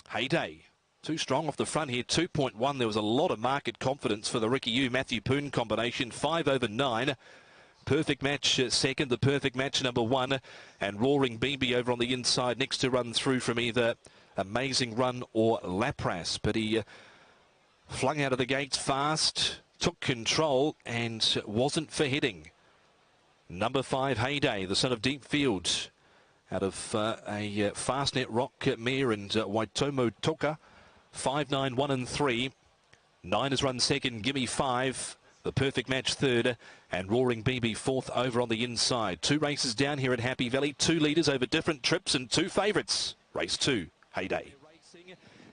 Heyday too strong off the front here, 2.1. There was a lot of market confidence for the Ricky Yu Matthew Poon combination, 5 over 9. Perfect match second, the perfect match number 1, and Roaring BB over on the inside next to run through from either Amazing Run or Lapras, but he flung out of the gates fast, took control, and wasn't for heading. Number 5, Heyday, the son of Deep Field, out of a Fastnet Rock mare and Waitomo Toka, 5, 9, 1 and 3. 9 has run second, Gimme 5. The perfect match third, and Roaring BB fourth over on the inside. 2 races down here at Happy Valley, 2 leaders over different trips and 2 favourites. Race 2, Heyday.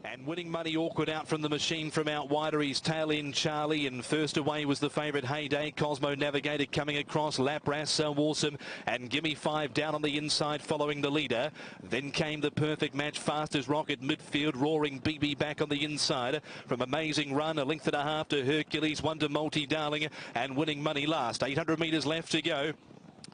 And winning money awkward out from the machine from out wider. He's tail in Charlie, and first away was the favourite Heyday. Cosmo Navigator coming across, Lapras, So Awesome, and Gimme 5 down on the inside following the leader. Then came the perfect match, Fastest Rocket midfield, Roaring BB back on the inside. From Amazing Run, a length and a half to Hercules, 1 to Multi Darling, and winning money last. 800 metres left to go.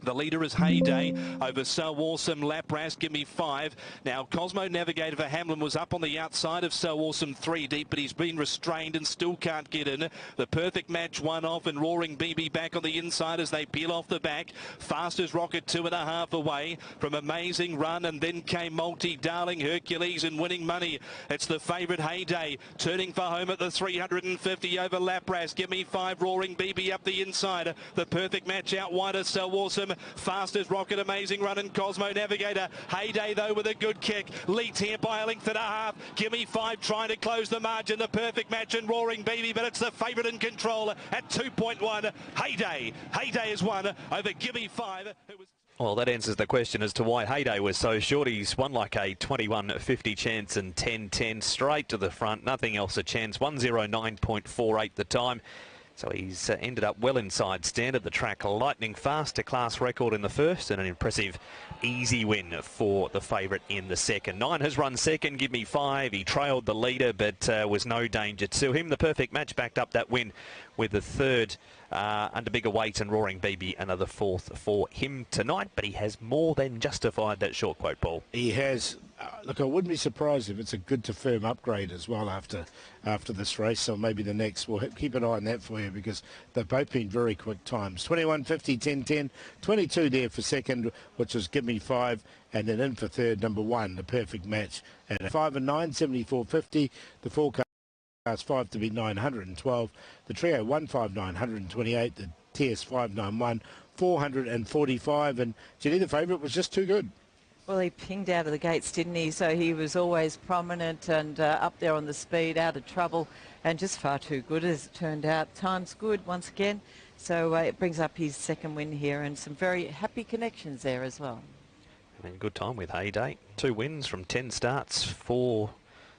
The leader is Heyday over So Awesome, Lapras, Gimme 5. Now Cosmo Navigator for Hamlin was up on the outside of So Awesome 3 deep, but he's been restrained and still can't get in. The perfect match 1 off, and Roaring BB back on the inside as they peel off the back. Fastest Rocket 2.5 away from Amazing Run, and then came Multi Darling, Hercules, and winning money. It's the favourite Heyday turning for home at the 350 over Lapras, Gimme 5, Roaring BB up the inside. The perfect match out wider, So Awesome, Fastest Rocket, Amazing Run, and Cosmo Navigator. Heyday though with a good kick, leads here by a length and a half. Gimme 5 trying to close the margin, the perfect match and Roaring BB, but it's the favourite in control at 2.1. Heyday has won over Gimme 5. Well, that answers the question as to why Heyday was so short. He's won like a 21.50 chance and 10.10 straight to the front. Nothing else a chance. 109.48 the time. So he's ended up well inside standard. The track lightning fast, a class record in the first, and an impressive easy win for the favourite in the second. 9 has run second, Gimme 5. He trailed the leader, but was no danger to him. The perfect match backed up that win with the third under bigger weight, and Roaring BB another fourth for him tonight. But he has more than justified that short quote, Paul. He has. look, I wouldn't be surprised if it's a good to firm upgrade as well after this race, or maybe the next. We'll keep an eye on that for you because they've both been very quick times. 21.50, 10.10, 22 there for second, which was Give Me 5, and then in for third, number 1, the perfect match at 5 and 9, 74.50. The forecast 5 to be 912. The trio 159, 128. The TS 591, 445. And Jenny, the favourite, was just too good. Well, he pinged out of the gates, didn't he? So he was always prominent and up there on the speed, out of trouble, and just far too good as it turned out. Time's good once again. So it brings up his second win here, and some very happy connections there as well. And good time with Heyday. 2 wins from 10 starts, 4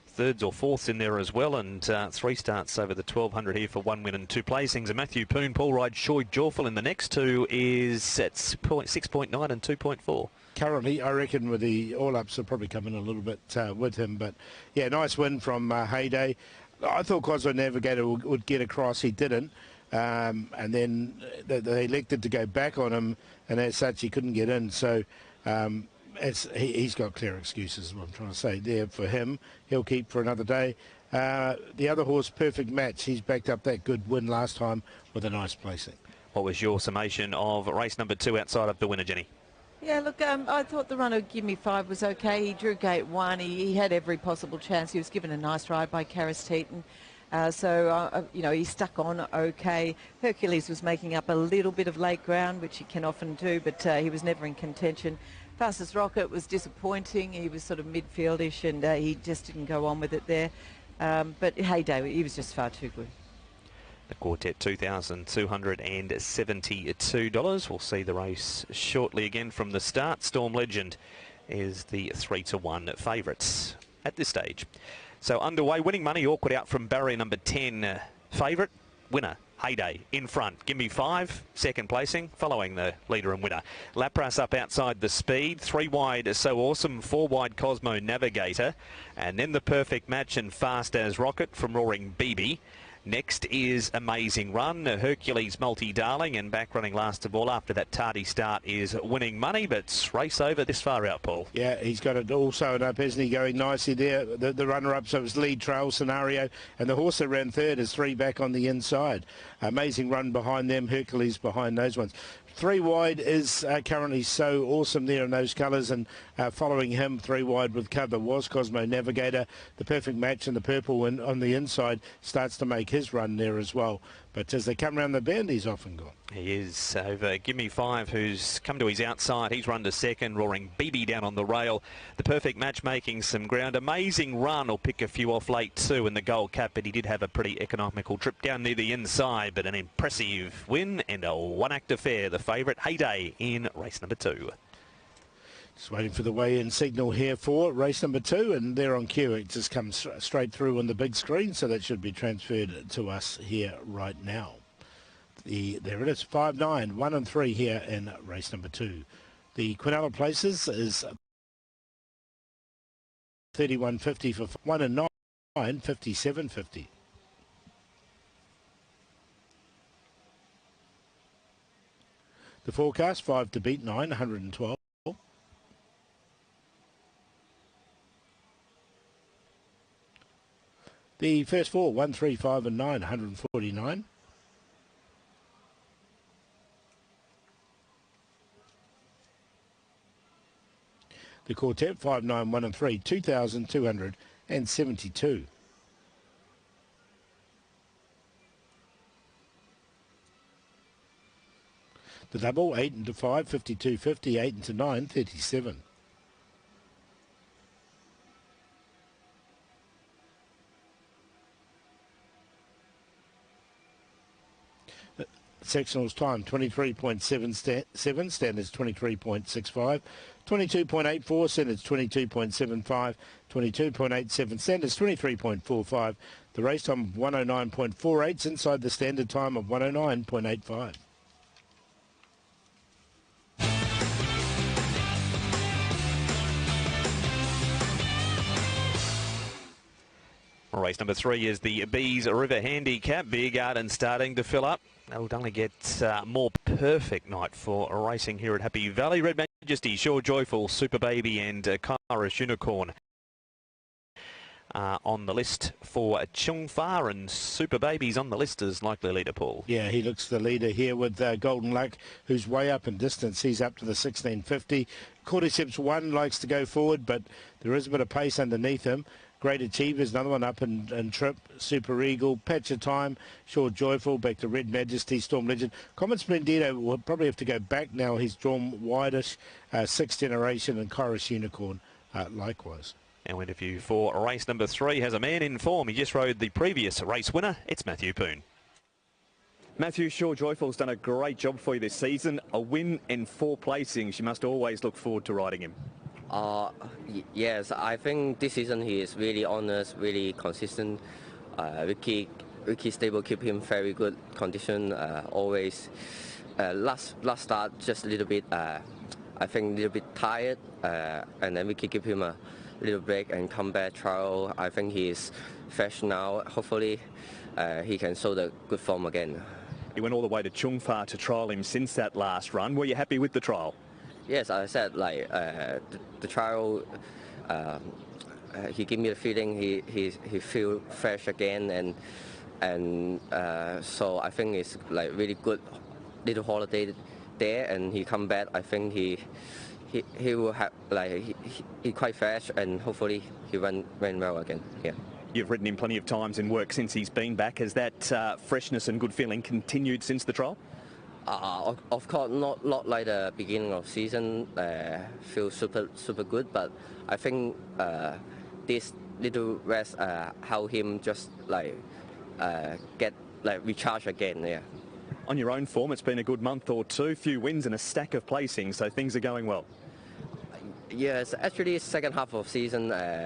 thirds or fourths in there as well, and 3 starts over the 1200 here for 1 win and 2 placings. And Matthew Poon, Paul Ride, Shoy Jawful in the next 2 is at 6.9 and 2.4. Currently, I reckon with the all-ups will probably come in a little bit with him. But, yeah, nice win from Heyday. I thought Cosmo Navigator would get across. He didn't. And then they elected to go back on him, and as such, he couldn't get in. So he's got clear excuses, is what I'm trying to say there for him. He'll keep for another day. The other horse, Perfect Match, he's backed up that good win last time with a nice placing. What was your summation of race number 2 outside of the winner, Jenny? Yeah, look, I thought the runner Give Me 5 was okay. He drew gate 1. He had every possible chance. He was given a nice ride by Karis Teton. You know, he stuck on okay. Hercules was making up a little bit of late ground, which he can often do, but he was never in contention. Fastest Rocket was disappointing. He was sort of midfieldish, and he just didn't go on with it there. But Heyday, he was just far too good. The quartet, $2,272. We'll see the race shortly again from the start. Storm Legend is the 3-1 favourites at this stage. So underway, winning money, awkward out from barrier number 10. Favourite, winner, Heyday in front. Give Me 5, second placing, following the leader and winner. Lapras up outside the speed. 3 wide, So Awesome. 4 wide, Cosmo Navigator. And then the Perfect Match and Fast as Rocket from Roaring BB. Next is Amazing Run, Hercules Multi-Darling, and back running last of all after that tardy start is Winning Money, but race over this far out, Paul. Yeah, he's got it all sewn up, isn't he, going nicely there. The runner-up, so it was Lead Trail Scenario, and the horse that ran third is 3 back on the inside. Amazing Run behind them, Hercules behind those ones. 3 wide is currently So Awesome there in those colours, and following him 3 wide with cover was Cosmo Navigator. The Perfect Match and the purple one on the inside starts to make his run there as well. But as they come around the bend, he's off and gone. He is over Give Me 5, who's come to his outside. He's run to second, Roaring BB down on the rail. The Perfect Match making some ground. Amazing Run will pick a few off late too in the Gold Cup, but he did have a pretty economical trip down near the inside, but an impressive win and a one-act affair. The favourite, Heyday, in race number 2. Just waiting for the weigh-in signal here for race number 2, and they're on cue. It just comes straight through on the big screen, so that should be transferred to us here right now. There it is, 5, 9, 1 and 3 here in race number 2. The Quinella Places is 31.50 for 1 and 9, 57.50. The forecast, 5 to beat 9, 112. The first 4, 1, 3, 5 and 9, 149. The quartet, 5, 9, 1 and 3, 2,272. The double, 8 into 5, 52.50, 8 into 9, 37. Sectionals time 23.77, standards 23.65, 22.84, standards 22.75, 22.87, standards 23.45. The race time of 109.48 inside the standard time of 109.85. Race number 3 is the Bees River Handicap. Beer Garden starting to fill up. They'll only get more perfect night for racing here at Happy Valley. Red Majesty, Sure Joyful, Super Baby and Kairos Unicorn on the list for Chung Fa, and Super Baby's on the list as likely leader, Paul. Yeah, he looks the leader here with Golden Luck, who's way up in distance. He's up to the 1650. Cordyceps 1 likes to go forward, but there is a bit of pace underneath him. Great Achievers, another one up in trip. Super Eagle, Patch of Time, Sure Joyful, back to Red Majesty, Storm Legend. Comet Splendido will probably have to go back now. He's drawn wideish. Sixth Generation and Kairos Unicorn likewise. Our interview for race number 3 has a man in form. He just rode the previous race winner. It's Matthew Poon. Matthew, Sure Joyful's done a great job for you this season. A win and 4 placings. You must always look forward to riding him. Yes, I think this season he is really honest, really consistent. Ricky Stable keep him very good condition. Always last start just a little bit. I think a little bit tired, and then Ricky give him a little break and come back trial. I think he is fresh now. Hopefully, he can show the good form again. You went all the way to Chung Fa to trial him since that last run. Were you happy with the trial? Yes, I said like the trial. He gave me the feeling he feel fresh again, and so I think it's like really good little holiday there, and he come back. I think he will have like he quite fresh, and hopefully he ran well again. Yeah. You've ridden him plenty of times in work since he's been back. Has that freshness and good feeling continued since the trial? Of course, not like the beginning of season. Feel super good, but I think this little rest help him just like get like recharge again. Yeah. On your own form, it's been a good month or two. Few wins and a stack of placings, so things are going well. Yes, actually, second half of season.